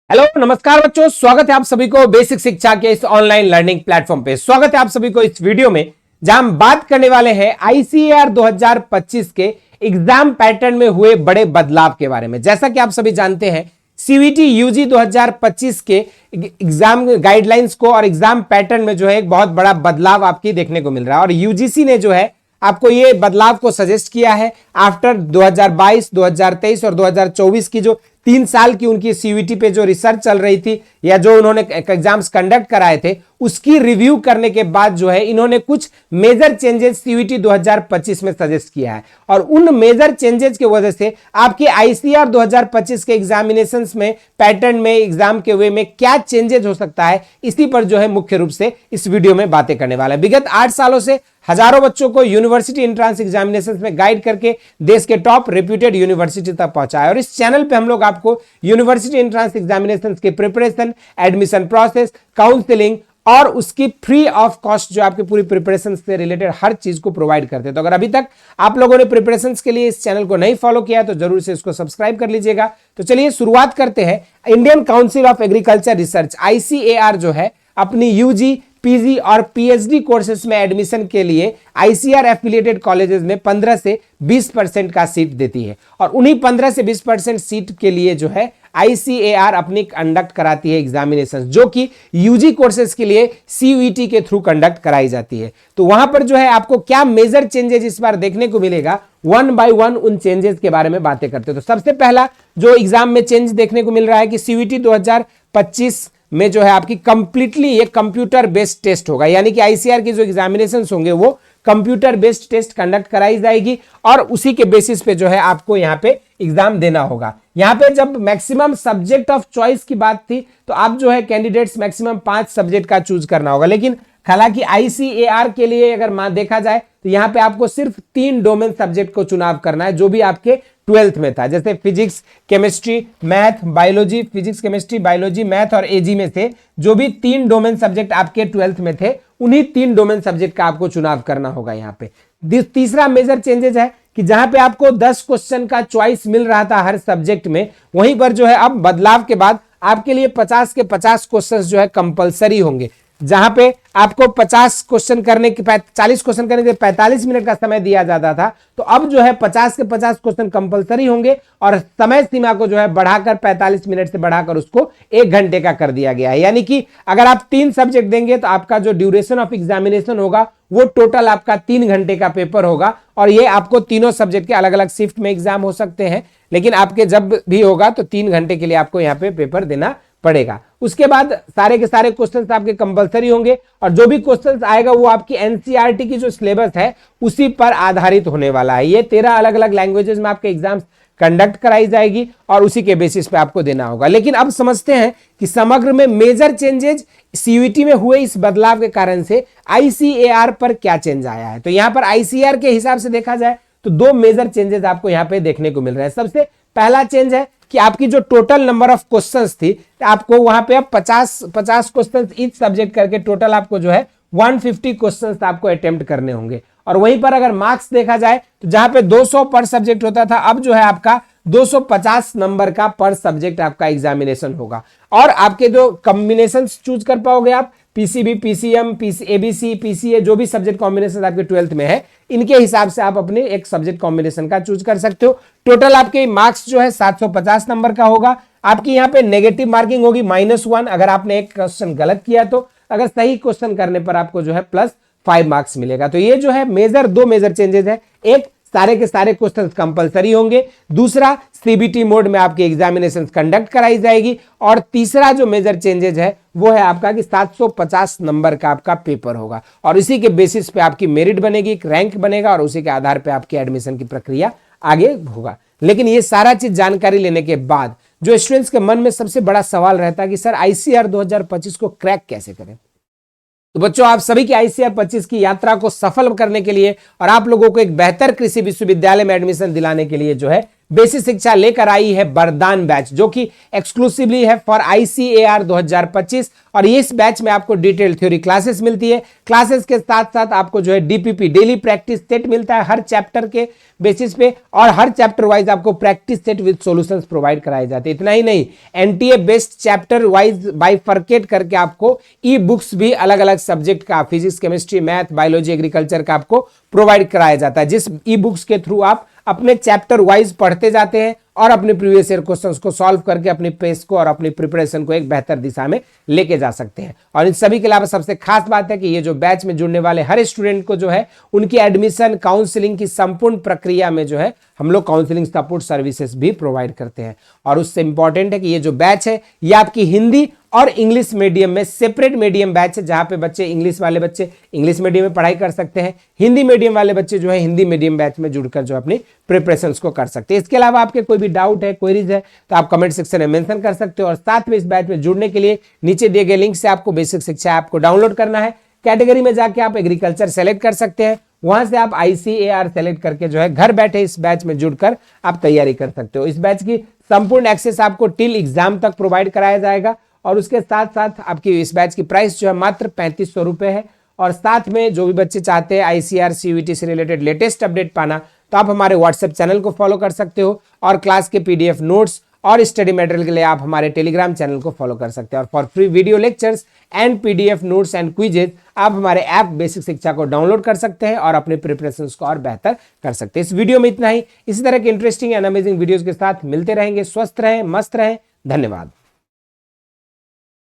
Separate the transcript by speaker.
Speaker 1: Hello नमस्कार बच्चों, स्वागत है आप सभी को बेसिक शिक्षा के इस ऑनलाइन लर्निंग प्लेटफॉर्म पे। स्वागत है आप सभी को इस वीडियो में जहां हम बात करने वाले हैं आईसीएआर 2025 के एग्जाम पैटर्न में हुए बड़े बदलाव के बारे में। जैसा कि आप सभी जानते हैं, सीवीटी यूजी 2025 के एग्जाम गाइडलाइंस को और एग्जाम पैटर्न में जो है एक बहुत बड़ा बदलाव आपकी देखने को मिल रहा है और यूजीसी ने जो है आपको ये बदलाव को सजेस्ट किया है। आफ्टर 2022, 2023 और 2024 की जो 3 साल की उनकी सीयूईटी पे जो रिसर्च चल रही थी या जो उन्होंने एग्जाम्स कंडक्ट कराए थे, उसकी रिव्यू करने के बाद जो है इन्होंने कुछ मेजर चेंजेस सीयूईटी 2025 में सजेस्ट किया है और उन मेजर चेंजेस की वजह से आपके आईसीआर 2025 के एग्जामिनेशंस में पैटर्न में एग्जाम के वे में क्या चेंजेस हो सकता है, इसी पर जो है मुख्य रूप से इस वीडियो में बातें करने वाला है। विगत 8 सालों से हजारों बच्चों को यूनिवर्सिटी एंट्रेंस एग्जामिनेशंस में गाइड करके देश के टॉप रेप्यूटेड यूनिवर्सिटी तक पहुंचाया और इस चैनल पे हम लोग आपको यूनिवर्सिटी एंट्रेंस एग्जामिनेशंस के प्रिपरेशन, एडमिशन प्रोसेस, काउंसलिंग और उसकी फ्री ऑफ कॉस्ट जो आपकी पूरी प्रिपरेशन से रिलेटेड हर चीज को प्रोवाइड करते हैं। तो अगर अभी तक आप लोगों ने प्रिपरेशन के लिए इस चैनल को नहीं फॉलो किया तो जरूर से इसको सब्सक्राइब कर लीजिएगा। तो चलिए शुरुआत करते हैं। Indian council of agriculture research ICAR जो है अपनी यूजी, पीजी और पीएचडी कोर्सेज में एडमिशन के लिए आईसीआर एफिलिएटेड कॉलेजेस में 15 से 20% का सीट देती है और उन्हीं 15 से 20% सीट के लिए जो है आईसीएआर अपनी कंडक्ट कराती है एग्जामिनेशन, जो कि यूजी कोर्सेज के लिए सीयूईटी के थ्रू कंडक्ट कराई जाती है। तो वहां पर जो है आपको क्या मेजर चेंजेस इस बार देखने को मिलेगा, वन बाय वन उन चेंजेस के बारे में बातें करते हैं। तो सबसे पहला जो एग्जाम में चेंज देखने को मिल रहा है कि सीयूईटी 2025 में जो है आपकी कंप्लीटली ये कंप्यूटर बेस्ड टेस्ट होगा, यानी कि आईसीआर की जो एग्जामिनेशंस होंगे वो कंप्यूटर बेस्ड टेस्ट कंडक्ट कराई जाएगी और उसी के बेसिस पे जो है आपको यहाँ पे एग्जाम देना होगा। यहाँ पे जब मैक्सिमम सब्जेक्ट ऑफ चॉइस की बात थी तो आप जो है कैंडिडेट्स मैक्सिमम 5 सब्जेक्ट का चूज करना होगा, लेकिन हालांकि आईसीएआर के लिए अगर देखा जाए तो यहाँ पे आपको सिर्फ 3 डोमेन सब्जेक्ट को चुनाव करना है जो भी आपके 12th में था, जैसे physics, chemistry, math, biology, physics, chemistry, biology, math और एजी में से जो भी 3 डोमेन सब्जेक्ट आपके 12th में थे उन्हीं 3 डोमेन सब्जेक्ट का आपको चुनाव करना होगा। यहाँ पे तीसरा मेजर चेंजेस है कि जहां पे आपको 10 क्वेश्चन का चॉइस मिल रहा था हर सब्जेक्ट में, वहीं पर जो है अब बदलाव के बाद आपके लिए 50 के 50 क्वेश्चन जो है कंपलसरी होंगे। जहां पे आपको 50 क्वेश्चन करने के 40 क्वेश्चन करने के 45 मिनट का समय दिया जाता था, तो अब जो है 50 के 50 क्वेश्चन कंपलसरी होंगे और समय सीमा को जो है बढ़ाकर 45 मिनट से बढ़ाकर उसको 1 घंटे का कर दिया गया है। यानी कि अगर आप 3 सब्जेक्ट देंगे तो आपका जो ड्यूरेशन ऑफ एग्जामिनेशन होगा वो टोटल आपका 3 घंटे का पेपर होगा और ये आपको तीनों सब्जेक्ट के अलग अलग शिफ्ट में एग्जाम हो सकते हैं, लेकिन आपके जब भी होगा तो 3 घंटे के लिए आपको यहाँ पे पेपर देना पड़ेगा। उसके बाद सारे के सारे क्वेश्चंस आपके कंपलसरी होंगे और जो भी क्वेश्चंस आएगा वो आपकी एनसीईआरटी की जो सिलेबस है उसी पर आधारित होने वाला है। ये 13 अलग अलग लैंग्वेजेस में आपके एग्जाम्स कंडक्ट कराई जाएगी और उसी के बेसिस पे आपको देना होगा। लेकिन अब समझते हैं कि समग्र में मेजर चेंजेस सीयूईटी में हुए इस बदलाव के कारण से आईसीएआर पर क्या चेंज आया है। तो यहां पर आईसीएआर के हिसाब से देखा जाए तो 2 मेजर चेंजेस आपको यहां पे देखने को मिल रहे हैं। सबसे पहला चेंज है कि आपकी जो टोटल नंबर ऑफ क्वेश्चंस थी आपको वहां पे अब 50 क्वेश्चंस ईच सब्जेक्ट करके टोटल आपको जो है 150 क्वेश्चंस आपको अटेम्प्ट करने होंगे। और वहीं पर अगर मार्क्स देखा जाए तो जहां पे 200 पर सब्जेक्ट होता था, अब जो है आपका 250 नंबर का पर सब्जेक्ट आपका एग्जामिनेशन होगा और आपके जो कॉम्बिनेशन चूज कर पाओगे आप पीसीबी, पीसीएम, एबीसी, पीसीए, जो भी सब्जेक्ट कॉम्बिनेशन आपके 12th में है इनके हिसाब से आप अपने एक सब्जेक्ट कॉम्बिनेशन का चूज कर सकते हो। टोटल आपके मार्क्स जो है 750 नंबर का होगा। आपकी यहाँ पे नेगेटिव मार्किंग होगी -1 अगर आपने एक क्वेश्चन गलत किया तो, अगर सही क्वेश्चन करने पर आपको जो है +5 मार्क्स मिलेगा। तो ये जो है 2 मेजर चेंजेस है। एक, सारे के सारे क्वेश्चन कंपलसरी होंगे। दूसरा, सीबीटी मोड में आपकी एग्जामिनेशन कंडक्ट कराई जाएगी और तीसरा जो मेजर चेंजेस है वो है आपका कि 750 नंबर का आपका पेपर होगा और इसी के बेसिस पे आपकी मेरिट बनेगी, रैंक बनेगा और उसी के आधार पे आपकी एडमिशन की प्रक्रिया आगे होगा। लेकिन ये सारा चीज जानकारी लेने के बाद जो स्टूडेंट्स के मन में सबसे बड़ा सवाल रहता है कि सर आईसीआर 2025 को क्रैक कैसे करें। तो बच्चों, आप सभी की आईसीआर 25 की यात्रा को सफल करने के लिए और आप लोगों को एक बेहतर कृषि विश्वविद्यालय में एडमिशन दिलाने के लिए जो है बेसिक शिक्षा लेकर आई है वरदान बैच, जो कि एक्सक्लूसिवली है फॉर ICAR 2025। और इस बैच में आपको डिटेल थ्योरी क्लासेस मिलती है। क्लासेस के साथ साथ आपको जो है DPP डेली प्रैक्टिस सेट मिलता है हर चैप्टर के बेसिस पे, और हर चैप्टर वाइज आपको practice set with solutions provide कराए जाते हैं। इतना ही नहीं, NTA based chapter wise bifurcate करके आपको ई बुक्स भी अलग अलग सब्जेक्ट का, physics, chemistry, math, biology, agriculture का आपको प्रोवाइड कराया जाता है, जिस ई बुक्स के थ्रू आप अपने चैप्टर वाइज पढ़ते जाते हैं और अपने प्रीवियस ईयर क्वेश्चंस को सॉल्व करके अपनी पेस को और अपनी प्रिपरेशन को एक बेहतर दिशा में लेके जा सकते हैं। और इन सभी के अलावा सबसे खास बात है कि ये जो बैच में जुड़ने वाले हर स्टूडेंट को जो है उनकी एडमिशन काउंसलिंग की संपूर्ण प्रक्रिया में जो है हम लोग काउंसलिंग सपोर्ट सर्विसेज भी प्रोवाइड करते हैं। और उससे इंपॉर्टेंट है कि ये जो बैच है ये आपकी हिंदी और इंग्लिश मीडियम में सेपरेट मीडियम बैच है, जहां पे बच्चे इंग्लिश वाले बच्चे इंग्लिश मीडियम में पढ़ाई कर सकते हैं, हिंदी मीडियम वाले बच्चे जो है हिंदी मीडियम बैच में जुड़कर जो अपनी प्रिपरेशंस को कर सकते हैं। इसके अलावा आपके कोई भी डाउट है, क्वेरीज है, तो आप कमेंट सेक्शन में मेंशन कर सकते हो। और साथ में इस बैच में जुड़ने के लिए नीचे दिए गए लिंक से आपको बेसिक शिक्षा ऐप को डाउनलोड करना है। कैटेगरी में जाके आप एग्रीकल्चर सेलेक्ट कर सकते हैं, वहां से आप ICAR सेलेक्ट करके जो है घर बैठे इस बैच में जुड़कर आप तैयारी कर सकते हो। इस बैच की संपूर्ण एक्सेस आपको टिल एग्जाम तक प्रोवाइड कराया जाएगा। और उसके साथ साथ आपकी इस बैच की प्राइस जो है मात्र 3500 रुपए है। और साथ में जो भी बच्चे चाहते हैं ICAR CUET से रिलेटेड लेटेस्ट अपडेट पाना, तो आप हमारे व्हाट्सएप चैनल को फॉलो कर सकते हो, और क्लास के PDF नोट्स और स्टडी मटेरियल के लिए आप हमारे टेलीग्राम चैनल को फॉलो कर सकते हैं। और for free video lectures and PDF notes and quizzes आप हमारे ऐप बेसिक शिक्षा को डाउनलोड कर सकते हैं और अपने प्रिपरेशंस को और बेहतर कर सकते हैं। इस वीडियो में इतना ही। इसी तरह के इंटरेस्टिंग एंड अमेजिंग वीडियोज के साथ मिलते रहेंगे। स्वस्थ रहें, मस्त रहें। धन्यवाद।